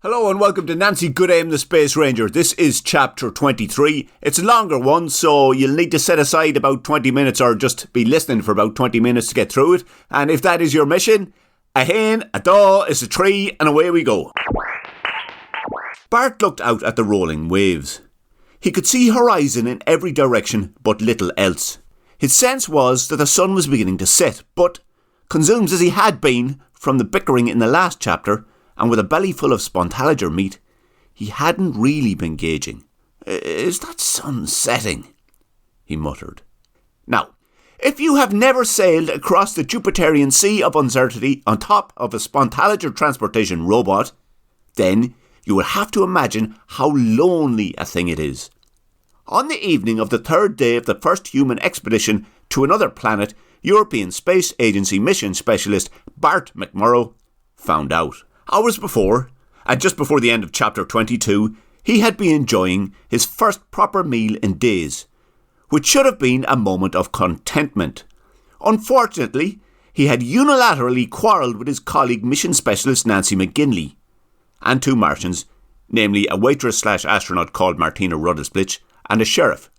Hello and welcome to Nancy Goodaim the Space Ranger. This is chapter 23. It's a longer one, so you'll need to set aside about 20 minutes or just be listening for about 20 minutes to get through it. And if that is your mission, a hen, a daw, is a tree, and away we go. Bart looked out at the rolling waves. He could see horizon in every direction but little else. His sense was that the sun was beginning to set, but, consumed as he had been from the bickering in the last chapter, and with a belly full of Spontalager meat, he hadn't really been gauging. "Is that sun setting?" he muttered. Now, if you have never sailed across the Jupiterian Sea of Uncertainty on top of a Spontalager transportation robot, then you will have to imagine how lonely a thing it is. On the evening of the third day of the first human expedition to another planet, European Space Agency mission specialist Bart McMurrow found out. Hours before, and just before the end of chapter 22, he had been enjoying his first proper meal in days, which should have been a moment of contentment. Unfortunately, he had unilaterally quarrelled with his colleague mission specialist Nancy McGinley, and two Martians, namely a waitress/astronaut called Martina Ruddlesplitch and a sheriff.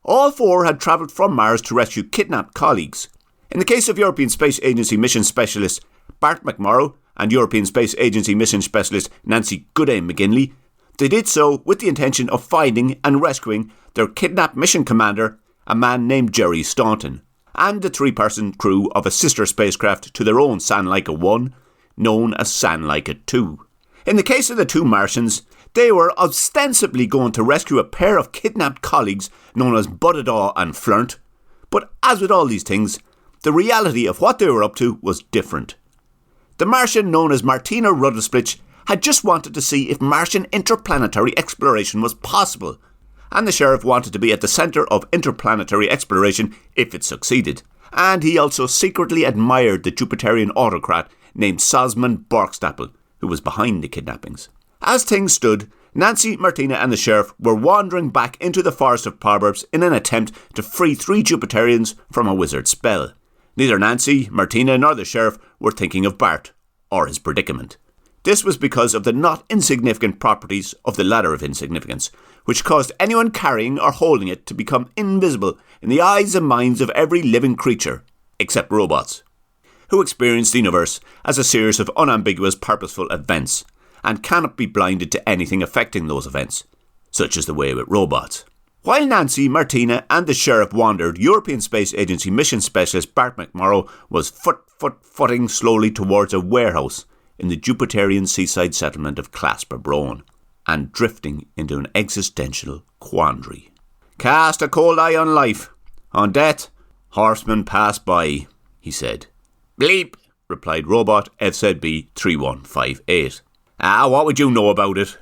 All four had travelled from Mars to rescue kidnapped colleagues. In the case of European Space Agency mission specialist Bart McMurrow and European Space Agency mission specialist Nancy Goodaim McGinley, they did so with the intention of finding and rescuing their kidnapped mission commander, a man named Jerry Staunton, and the three-person crew of a sister spacecraft to their own San Laika 1, known as San Laika 2. In the case of the two Martians, they were ostensibly going to rescue a pair of kidnapped colleagues known as Budadaw and Flirnt, but as with all these things, the reality of what they were up to was different. The Martian known as Martina Ruddlesplitch had just wanted to see if Martian interplanetary exploration was possible, and the sheriff wanted to be at the centre of interplanetary exploration if it succeeded, and he also secretly admired the Jupiterian autocrat named Sosman Borkstapel, who was behind the kidnappings. As things stood, Nancy, Martina and the sheriff were wandering back into the forest of proverbs in an attempt to free three Jupiterians from a wizard's spell. Neither Nancy, Martina nor the sheriff were thinking of Bart, or his predicament. This was because of the not insignificant properties of the ladder of insignificance, which caused anyone carrying or holding it to become invisible in the eyes and minds of every living creature, except robots, who experience the universe as a series of unambiguous purposeful events, and cannot be blinded to anything affecting those events, such as the way with robots. While Nancy, Martina and the sheriff wandered, European Space Agency mission specialist Bart McMurrow was footing slowly towards a warehouse in the Jupiterian seaside settlement of Clasper-Brone, and drifting into an existential quandary. "Cast a cold eye on life. On death, horsemen pass by," he said. "Bleep," replied Robot FZB 3158. What would you know about it?"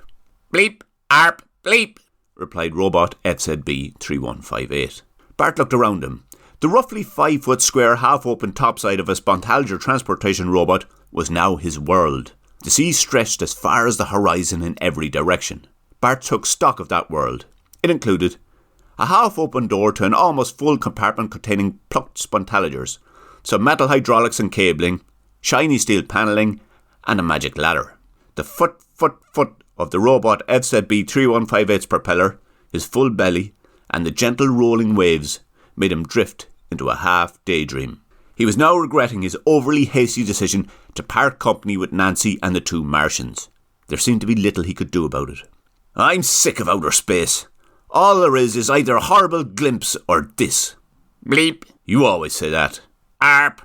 "Bleep, arp, bleep," replied Robot FZB 3158. Bart looked around him. The roughly 5-foot square half-open topside of a Spontalager transportation robot was now his world. The sea stretched as far as the horizon in every direction. Bart took stock of that world. It included a half-open door to an almost full compartment containing plucked Spontalagers, some metal hydraulics and cabling, shiny steel panelling, and a magic ladder. The foot of the robot FZB 3158's propeller, his full belly, and the gentle rolling waves made him drift into a half-daydream. He was now regretting his overly hasty decision to part company with Nancy and the two Martians. There seemed to be little he could do about it. "I'm sick of outer space. All there is either a horrible glimpse or this." "Bleep." "You always say that." "Arp."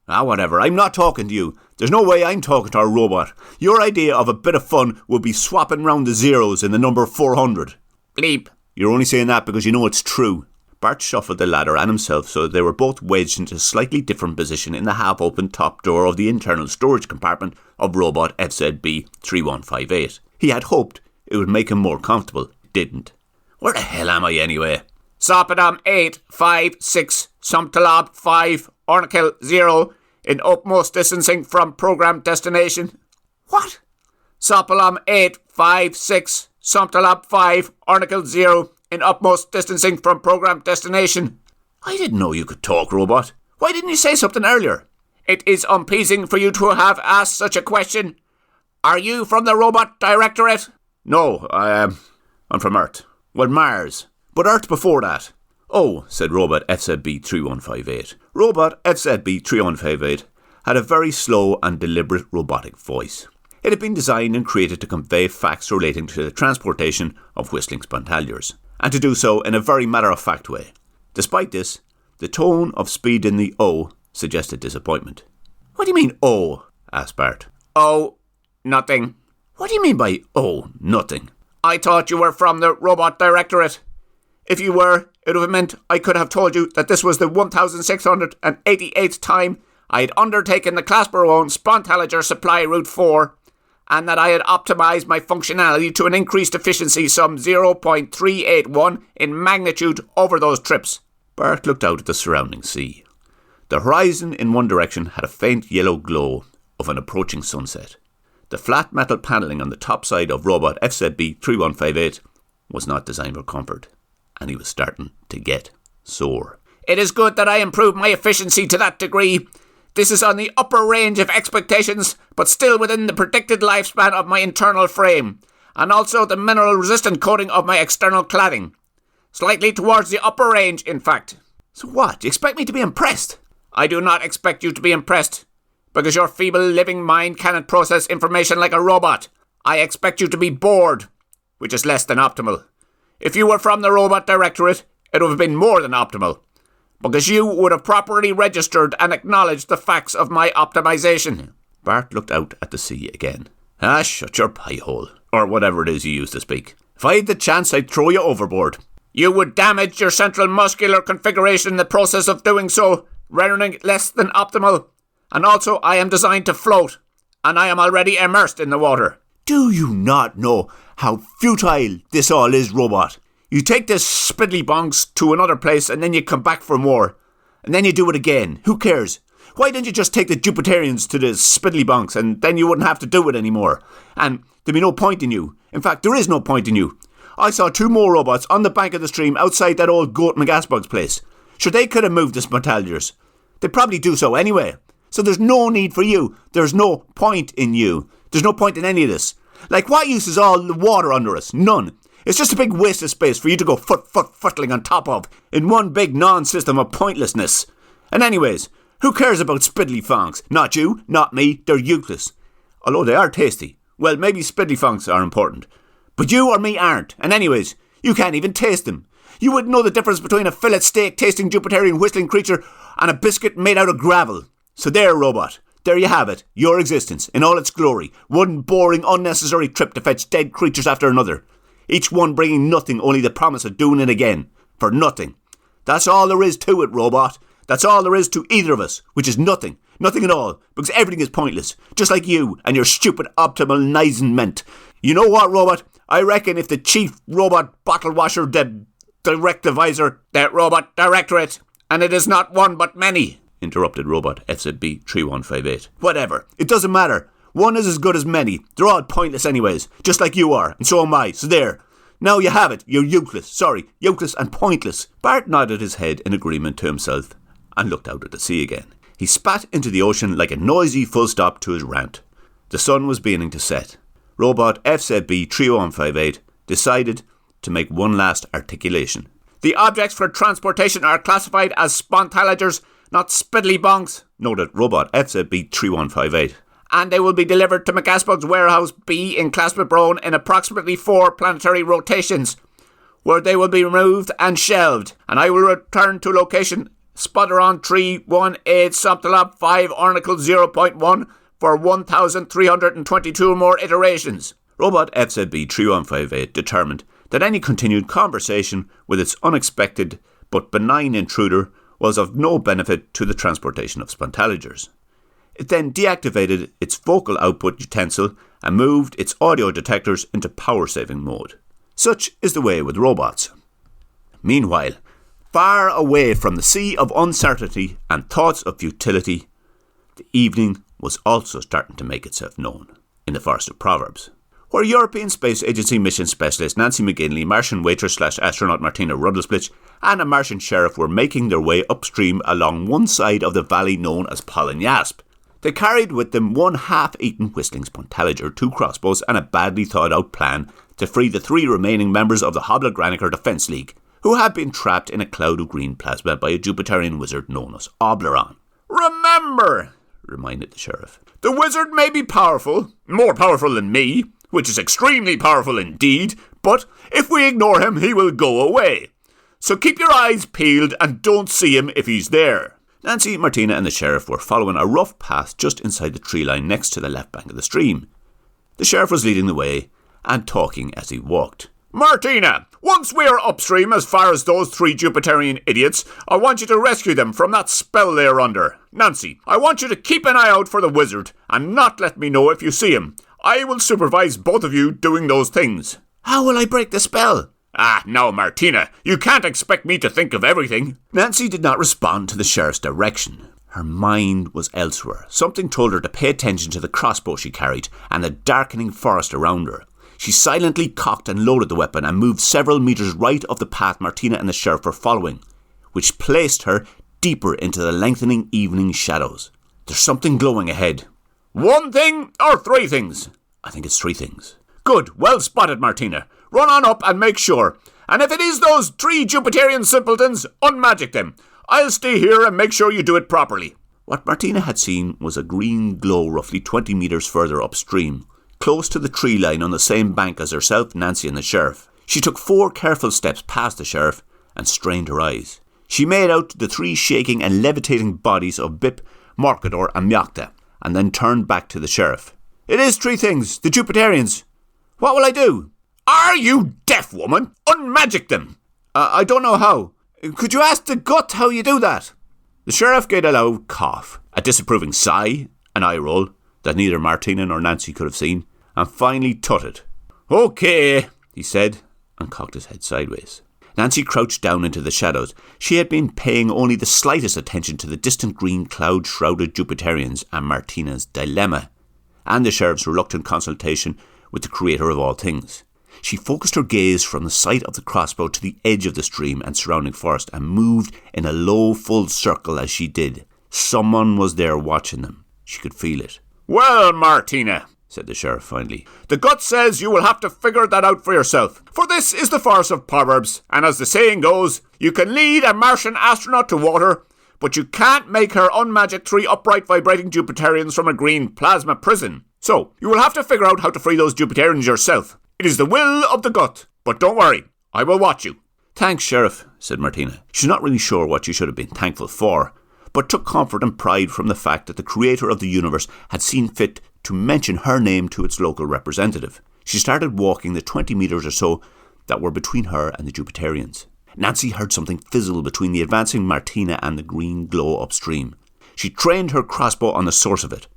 Whatever, I'm not talking to you. There's no way I'm talking to our robot. Your idea of a bit of fun would be swapping round the zeros in the number 400. "Bleep." You're only saying that because you know it's true. Bart shuffled the ladder and himself so that they were both wedged into a slightly different position in the half-open top door of the internal storage compartment of Robot FZB 3158. He had hoped it would make him more comfortable. It didn't. "Where the hell am I anyway?" "Sopadam 856, Sumtalab 5, Ornikel 0, in utmost distancing from program destination." "What?" "Sopalam 856, Sumtalab 5, Ornikel 0, in utmost distancing from program destination." "I didn't know you could talk, Robot. Why didn't you say something earlier?" "It is unpleasing for you to have asked such a question. Are you from the Robot Directorate? No, I'm from Earth. Well, Mars. But Earth before that. Oh, said Robot FZB-3158. Robot FZB-3158 had a very slow and deliberate robotic voice. It had been designed and created to convey facts relating to the transportation of whistling spontalliers, and to do so in a very matter-of-fact way. Despite this, the tone of speed in the O suggested disappointment. What do you mean, O? Asked Bart. Oh, nothing. What do you mean by, oh, nothing? I thought you were from the Robot Directorate. If you were, it would have meant I could have told you that this was the 1688th time I had undertaken the Clasper-owned Spontalliger Supply Route 4, and that I had optimised my functionality to an increased efficiency some 0.381 in magnitude over those trips. Bart looked out at the surrounding sea. The horizon in one direction had a faint yellow glow of an approaching sunset. The flat metal panelling on the top side of Robot FZB-3158 was not designed for comfort, and he was starting to get sore. It is good that I improved my efficiency to that degree. This is on the upper range of expectations, but still within the predicted lifespan of my internal frame, and also the mineral-resistant coating of my external cladding. Slightly towards the upper range, in fact. So what? Do you expect me to be impressed? I do not expect you to be impressed, because your feeble living mind cannot process information like a robot. I expect you to be bored, which is less than optimal. If you were from the Robot Directorate, it would have been more than optimal, because you would have properly registered and acknowledged the facts of my optimization. Bart looked out at the sea again. Ah, shut your pie hole, or whatever it is you used to speak. If I had the chance, I'd throw you overboard. You would damage your central muscular configuration in the process of doing so, rendering it less than optimal. And also, I am designed to float, and I am already immersed in the water. Do you not know how futile this all is, Robot? You take this spiddly bonks to another place, and then you come back for more. And then you do it again. Who cares? Why didn't you just take the Jupiterians to the spiddly bonks, and then you wouldn't have to do it anymore? And there'd be no point in you. In fact, there is no point in you. I saw 2 more robots on the bank of the stream outside that old Goat McGasbug's place. Sure, they could have moved the Spontalliers. They'd probably do so anyway. So there's no need for you. There's no point in you. There's no point in any of this. Like, what use is all the water under us? None. It's just a big waste of space for you to go futtling on top of, in one big non-system of pointlessness. And anyways, who cares about spiddly fonks? Not you, not me, they're useless. Although they are tasty. Well, maybe spiddly fonks are important. But you or me aren't. And anyways, you can't even taste them. You wouldn't know the difference between a fillet steak tasting Jupiterian whistling creature and a biscuit made out of gravel. So there, Robot. There you have it. Your existence, in all its glory. One boring, unnecessary trip to fetch dead creatures after another. Each one bringing nothing, only the promise of doing it again. For nothing. That's all there is to it, Robot. That's all there is to either of us, which is nothing. Nothing at all, because everything is pointless. Just like you and your stupid optimization. You know what, Robot? I reckon if the chief robot bottle washer, the directivizer, the Robot Directorate, and it is not one but many, interrupted Robot FZB-3158. Whatever. It doesn't matter. One is as good as many. They're all pointless anyways, just like you are, and so am I. So there. Now you have it. You're useless. Sorry, useless and pointless. Bart nodded his head in agreement to himself and looked out at the sea again. He spat into the ocean like a noisy full stop to his rant. The sun was beginning to set. Robot FZB-3158 decided to make one last articulation. The objects for transportation are classified as Spontalligers, not spiddly bonks, noted Robot FZB-3158. And they will be delivered to McGasbug's warehouse B in Clasper-Brown in approximately 4 planetary rotations, where they will be removed and shelved, and I will return to location Spudderon 318 Subtalob 5 Ornicle 0.1 for 1,322 more iterations. Robot FZB-3158 determined that any continued conversation with its unexpected but benign intruder was of no benefit to the transportation of Spontalligers. It then deactivated its vocal output utensil and moved its audio detectors into power-saving mode. Such is the way with robots. Meanwhile, far away from the sea of uncertainty and thoughts of futility, the evening was also starting to make itself known in the Forest of Proverbs, where European Space Agency mission specialist Nancy McGinley, Martian waitress/astronaut Martina Rudelsplitch, and a Martian sheriff were making their way upstream along one side of the valley known as Polynyasp. They carried with them one half-eaten whistling Spontaliger, 2 crossbows and a badly thought-out plan to free the 3 remaining members of the Hobla Defence League, who had been trapped in a cloud of green plasma by a Jupiterian wizard known as Obleron. "Remember," reminded the sheriff, "the wizard may be powerful, more powerful than me, which is extremely powerful indeed, but if we ignore him, he will go away. So keep your eyes peeled and don't see him if he's there." Nancy, Martina and the sheriff were following a rough path just inside the tree line next to the left bank of the stream. The sheriff was leading the way and talking as he walked. "Martina, once we are upstream as far as those 3 Jupiterian idiots, I want you to rescue them from that spell they are under. Nancy, I want you to keep an eye out for the wizard and not let me know if you see him. I will supervise both of you doing those things." "How will I break the spell?" Now, Martina, you can't expect me to think of everything." Nancy did not respond to the sheriff's direction. Her mind was elsewhere. Something told her to pay attention to the crossbow she carried and the darkening forest around her. She silently cocked and loaded the weapon and moved several metres right of the path Martina and the sheriff were following, which placed her deeper into the lengthening evening shadows. "There's something glowing ahead." "One thing or 3 things?" "I think it's 3 things." "Good, well spotted, Martina. Run on up and make sure. And if it is those 3 Jupiterian simpletons, unmagic them. I'll stay here and make sure you do it properly." What Martina had seen was a green glow roughly 20 metres further upstream, close to the tree line on the same bank as herself, Nancy and the sheriff. She took 4 careful steps past the sheriff and strained her eyes. She made out the 3 shaking and levitating bodies of Bip, Morcador and Mjokta, and then turned back to the sheriff. "It is 3 things, the Jupiterians. What will I do?" "Are you deaf, woman? Unmagic them." I don't know how. Could you ask the gut how you do that?" The sheriff gave a loud cough, a disapproving sigh, an eye roll that neither Martina nor Nancy could have seen, and finally tutted. "Okay," he said, and cocked his head sideways. Nancy crouched down into the shadows. She had been paying only the slightest attention to the distant green cloud-shrouded Jupiterians and Martina's dilemma, and the sheriff's reluctant consultation with the creator of all things. She focused her gaze from the sight of the crossbow to the edge of the stream and surrounding forest and moved in a low, full circle as she did. Someone was there watching them. She could feel it. "Well, Martina," said the sheriff finally, "the gut says you will have to figure that out for yourself. For this is the forest of Proverbs, and as the saying goes, you can lead a Martian astronaut to water, but you can't make her unmagic 3 upright vibrating Jupiterians from a green plasma prison. So, you will have to figure out how to free those Jupiterians yourself. It is the will of the gut, but don't worry, I will watch you." "Thanks, Sheriff," said Martina. She's not really sure what she should have been thankful for, but took comfort and pride from the fact that the creator of the universe had seen fit to mention her name to its local representative. She started walking the 20 metres or so that were between her and the Jupiterians. Nancy heard something fizzle between the advancing Martina and the green glow upstream. She trained her crossbow on the source of it.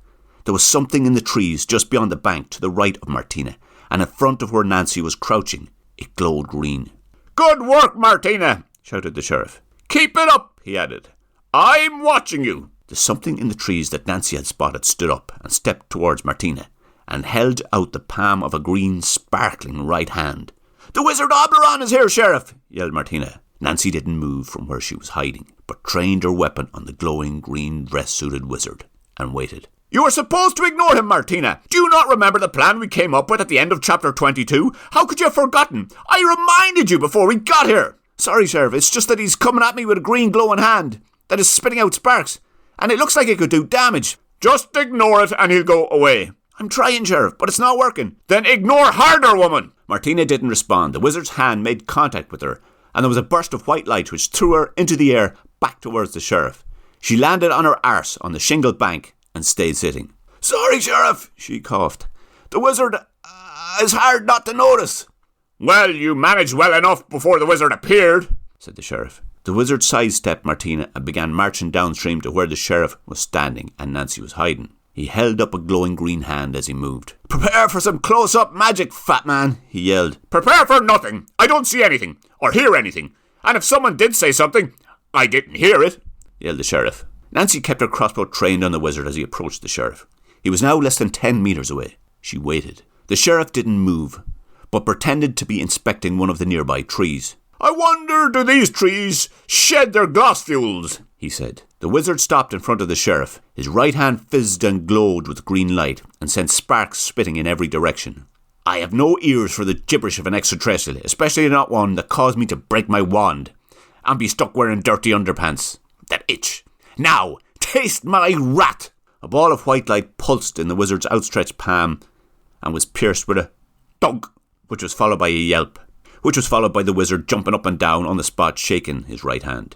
There was something in the trees just beyond the bank to the right of Martina, and in front of where Nancy was crouching. It glowed green. "Good work, Martina," shouted the sheriff. "Keep it up," he added. "I'm watching you." The something in the trees that Nancy had spotted stood up and stepped towards Martina and held out the palm of a green, sparkling right hand. "The wizard Obleron is here, Sheriff," yelled Martina. Nancy didn't move from where she was hiding, but trained her weapon on the glowing green dress-suited wizard and waited. "You were supposed to ignore him, Martina. Do you not remember the plan we came up with at the end of chapter 22? How could you have forgotten? I reminded you before we got here." "Sorry, Sheriff, it's just that he's coming at me with a green glowing hand that is spitting out sparks, and it looks like it could do damage." "Just ignore it and he'll go away." "I'm trying, Sheriff, but it's not working." "Then ignore harder, woman." Martina didn't respond. The wizard's hand made contact with her, and there was a burst of white light which threw her into the air back towards the sheriff. She landed on her arse on the shingled bank and stayed sitting. "Sorry, Sheriff," she coughed. "The wizard is hard not to notice." "Well, you managed well enough before the wizard appeared," said the sheriff. The wizard sidestepped Martina and began marching downstream to where the sheriff was standing and Nancy was hiding. He held up a glowing green hand as he moved. "Prepare for some close-up magic, fat man," he yelled. "Prepare for nothing. I don't see anything, or hear anything. And if someone did say something, I didn't hear it," yelled the sheriff. Nancy kept her crossbow trained on the wizard as he approached the sheriff. He was now less than 10 metres away. She waited. The sheriff didn't move, but pretended to be inspecting one of the nearby trees. "I wonder, do these trees shed their gloss fuels?" he said. The wizard stopped in front of the sheriff. His right hand fizzed and glowed with green light and sent sparks spitting in every direction. I have no ears for the gibberish of an extraterrestrial, especially not one that caused me to break my wand and be stuck wearing dirty underpants that itch. Now, taste my rat! A ball of white light pulsed in the wizard's outstretched palm and was pierced with a thunk, which was followed by a yelp, which was followed by the wizard jumping up and down on the spot, shaking his right hand,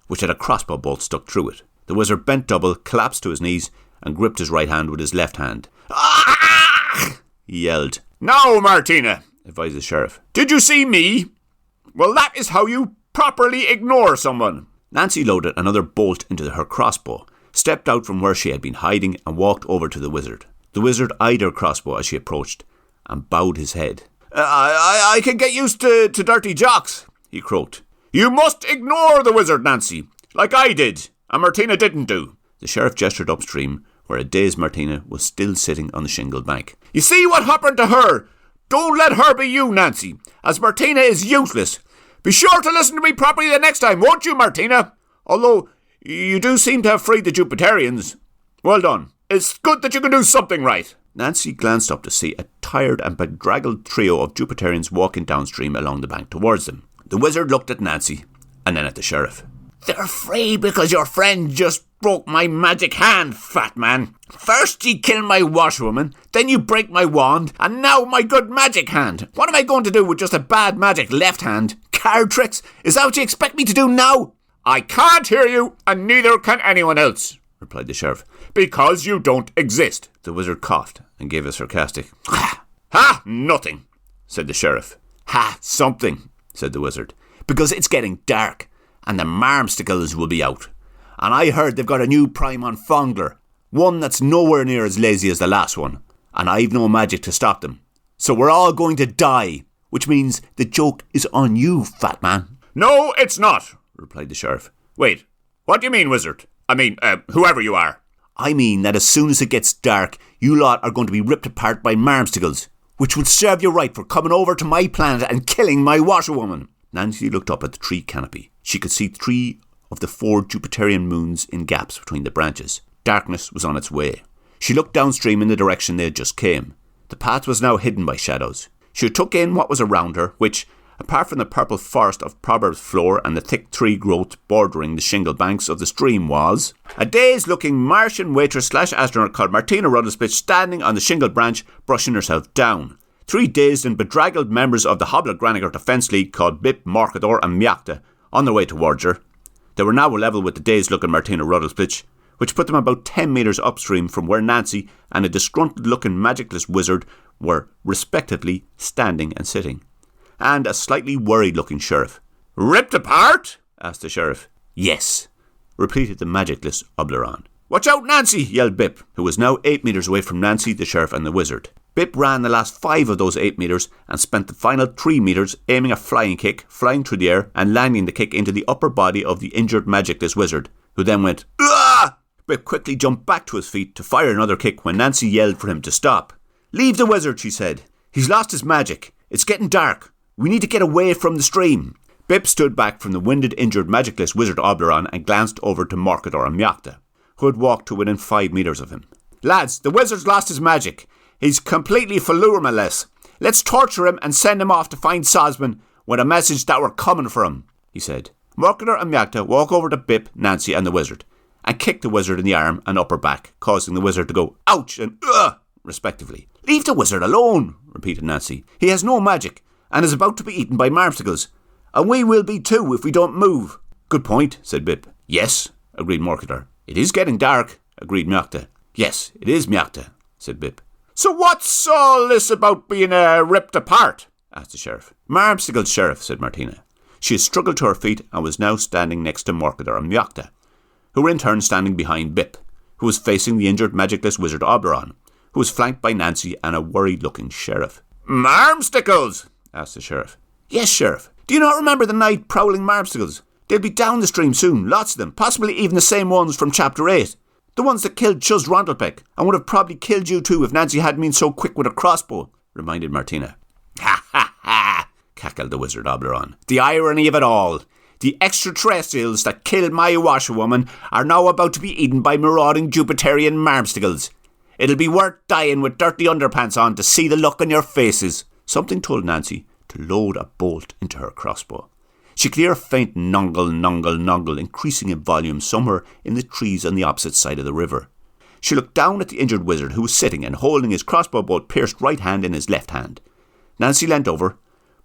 which had a crossbow bolt stuck through it. The wizard bent double, collapsed to his knees, and gripped his right hand with his left hand. Ah! He yelled. Now, Martina, advised the sheriff. Did you see me? Well, that is how you properly ignore someone. Nancy loaded another bolt into her crossbow, stepped out from where she had been hiding, and walked over to the wizard. The wizard eyed her crossbow as she approached, and bowed his head. I can get used to dirty jocks, he croaked. You must ignore the wizard, Nancy, like I did, and Martina didn't do. The sheriff gestured upstream, where a dazed Martina was still sitting on the shingled bank. You see what happened to her? Don't let her be you, Nancy, as Martina is useless. Be sure to listen to me properly the next time, won't you, Martina? Although, you do seem to have freed the Jupiterians. Well done. It's good that you can do something right. Nancy glanced up to see a tired and bedraggled trio of Jupiterians walking downstream along the bank towards them. The wizard looked at Nancy, and then at the sheriff. They're free because your friend just broke my magic hand, fat man. First you kill my washwoman, then you break my wand, and now my good magic hand. What am I going to do with just a bad magic left hand? Card tricks? Is that what you expect me to do now? I can't hear you, and neither can anyone else, replied the sheriff, because you don't exist. The wizard coughed and gave a sarcastic, Ha, nothing, said the sheriff. Ha, something, said the wizard, because it's getting dark, and the marmsticles will be out. And I heard they've got a new prime on Fongler, one that's nowhere near as lazy as the last one, and I've no magic to stop them. So we're all going to die, which means the joke is on you, fat man. No, it's not, replied the sheriff. Wait, what do you mean, wizard? I mean, whoever you are. I mean that as soon as it gets dark, you lot are going to be ripped apart by marmsticles, which would serve you right for coming over to my planet and killing my washerwoman. Nancy looked up at the tree canopy. She could see 3 of the 4 Jupiterian moons in gaps between the branches. Darkness was on its way. She looked downstream in the direction they had just came. The path was now hidden by shadows. She took in what was around her, which, apart from the purple forest of Proverbs floor and the thick tree growth bordering the shingle banks of the stream, was a dazed-looking Martian waitress/astronaut called Martina Ruddlesbitch standing on the shingle branch, brushing herself down. 3 dazed and bedraggled members of the Hoblograninger Defence League called Bip, Morcador and Mjacta on their way towards her. They were now level with the dazed-looking Martina Ruddlesbitch, which put them about 10 metres upstream from where Nancy and a disgruntled-looking magicless wizard were, respectively, standing and sitting, and a slightly worried-looking sheriff. Ripped apart? Asked the sheriff. Yes, repeated the magicless Obleron. Watch out, Nancy, yelled Bip, who was now 8 metres away from Nancy, the sheriff and the wizard. Bip ran the last 5 of those 8 metres and spent the final 3 metres aiming a flying kick, flying through the air and landing the kick into the upper body of the injured magicless wizard, who then went, "Ah!" Bip quickly jumped back to his feet to fire another kick when Nancy yelled for him to stop. Leave the wizard, she said. He's lost his magic. It's getting dark. We need to get away from the stream. Bip stood back from the winded, injured magicless wizard Obleron and glanced over to Morcador and Mjacta, who had walked to within 5 metres of him. Lads, the wizard's lost his magic. He's completely falurmaless. Let's torture him and send him off to find Sosman with a message that we're coming for him, he said. Morcador and Mjacta walk over to Bip, Nancy and the wizard and kick the wizard in the arm and upper back, causing the wizard to go ouch and ugh, respectively. Leave the wizard alone, repeated Nancy. He has no magic and is about to be eaten by marmsticles. And we will be too if we don't move. Good point, said Bip. Yes, agreed Morcador. It is getting dark, agreed Mjacta. Yes, it is, Mjacta, said Bip. So what's all this about being ripped apart? Asked the sheriff. Marmsticles, sheriff, said Martina. She had struggled to her feet and was now standing next to Morcador and Mjacta, who were in turn standing behind Bip, who was facing the injured magicless wizard Oberon, who was flanked by Nancy and a worried-looking sheriff. Marmsticles? Asked the sheriff. Yes, sheriff. Do you not remember the night prowling marmsticles? They'll be down the stream soon, lots of them, possibly even the same ones from Chapter 8. The ones that killed Chuz Rondelbeck, and would have probably killed you too if Nancy hadn't been so quick with a crossbow, reminded Martina. Ha ha ha, cackled the wizard Obleron. The irony of it all. The extraterrestrials that killed my washerwoman are now about to be eaten by marauding Jupiterian marmsticles. It'll be worth dying with dirty underpants on to see the look on your faces. Something told Nancy to load a bolt into her crossbow. She could hear a faint nongle, nongle, nongle, increasing in volume somewhere in the trees on the opposite side of the river. She looked down at the injured wizard who was sitting and holding his crossbow bolt pierced right hand in his left hand. Nancy leant over,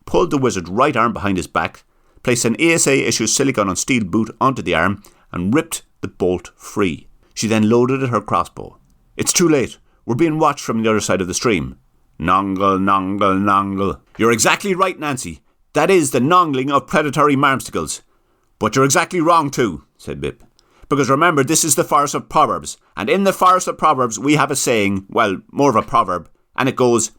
pulled the wizard's right arm behind his back, placed an ASA-issue silicone on steel boot onto the arm and ripped the bolt free. She then loaded her crossbow. It's too late. We're being watched from the other side of the stream. Nongle, nongle, nongle. You're exactly right, Nancy. That is the nongling of predatory marmsticles. But you're exactly wrong too, said Bip. Because remember, this is the Forest of Proverbs. And in the Forest of Proverbs, we have a saying, well, more of a proverb. And it goes,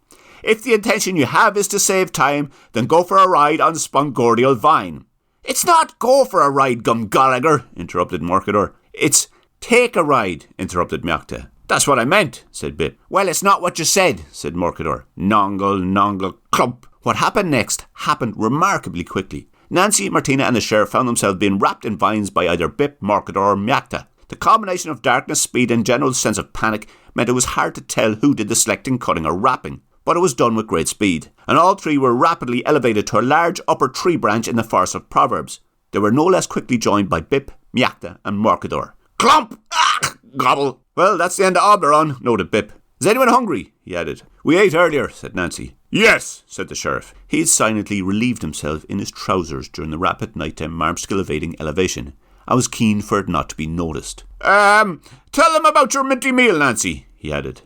if the intention you have is to save time, then go for a ride on Spongordial Vine. It's not go for a ride, Gallagher, interrupted Morcador. It's take a ride, interrupted Miachta. That's what I meant, said Bip. Well, it's not what you said, said Morcador. Nongle, nongle, clump. What happened next happened remarkably quickly. Nancy, Martina and the sheriff found themselves being wrapped in vines by either Bip, Morcador or Miachta. The combination of darkness, speed and general sense of panic meant it was hard to tell who did the selecting, cutting or wrapping. But it was done with great speed, and all three were rapidly elevated to a large upper tree branch in the Forest of Proverbs. They were no less quickly joined by Bip, Miachta and Morcador. Clump! Ah! Gobble! Well, that's the end of Oberon, noted Bip. Is anyone hungry? He added. We ate earlier, said Nancy. Yes, said the sheriff. He had silently relieved himself in his trousers during the rapid nighttime marmsticle evading elevation. I was keen for it not to be noticed. Tell them about your minty meal, Nancy, he added.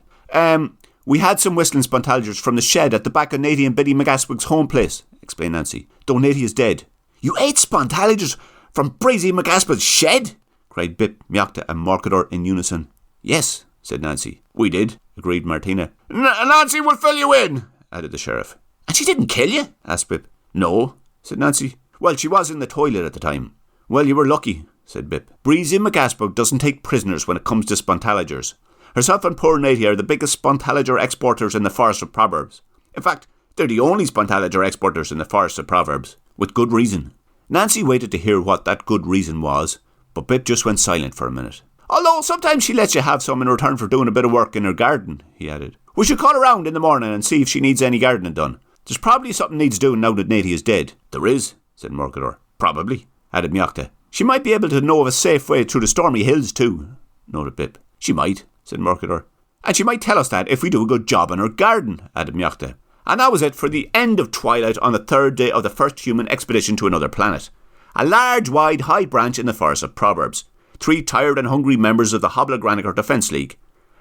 We had some whistling spontalgers from the shed at the back of Natty and Biddy McGaspig's home place, explained Nancy, though Natty is dead. You ate spontalgers from Brazy McGaspig's shed? Cried Bip, Miachta and Morcador in unison. Yes, said Nancy. We did, agreed Martina. Nancy will fill you in, added the sheriff. And she didn't kill you? Asked Bip. No, said Nancy. Well, she was in the toilet at the time. Well, you were lucky, said Bip. Breezy McGaspig doesn't take prisoners when it comes to spontalgers. Herself and poor Natty are the biggest spontalger exporters in the Forest of Proverbs. In fact, they're the only spontalger exporters in the Forest of Proverbs. With good reason. Nancy waited to hear what that good reason was, but Bip just went silent for a minute. Although sometimes she lets you have some in return for doing a bit of work in her garden, he added. We should call around in the morning and see if she needs any gardening done. There's probably something needs doing now that Natty is dead. There is, said Morcador. Probably, added Miachta. She might be able to know of a safe way through the stormy hills too, noted Bip. She might, said Morcador. And she might tell us that if we do a good job in her garden, added Miachta. And that was it for the end of twilight on the third day of the first human expedition to another planet. A large, wide, high branch in the Forest of Proverbs. 3 tired and hungry members of the Hoblogranicor Defence League.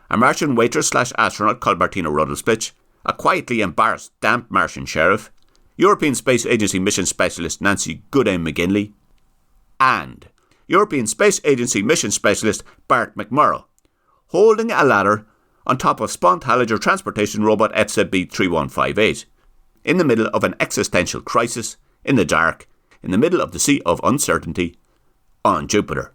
A Martian waitress/astronaut called Martina Ruddlesplitch. A quietly embarrassed, damp Martian sheriff. European Space Agency mission specialist Nancy Goodaim McGinley. And European Space Agency mission specialist Bart McMurrow. Holding a ladder on top of Spontalger transportation robot FZB-3158. In the middle of an existential crisis. In the dark. In the middle of the sea of uncertainty. On Jupiter.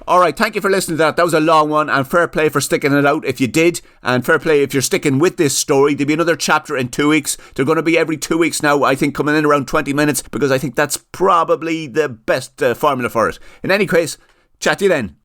Alright, thank you for listening to that. That was a long one, and fair play for sticking it out if you did, and fair play if you're sticking with this story. There'll be another chapter in 2 weeks. They're going to be every 2 weeks now, I think, coming in around 20 minutes, because I think that's probably the best formula for it. In any case, chat to you then.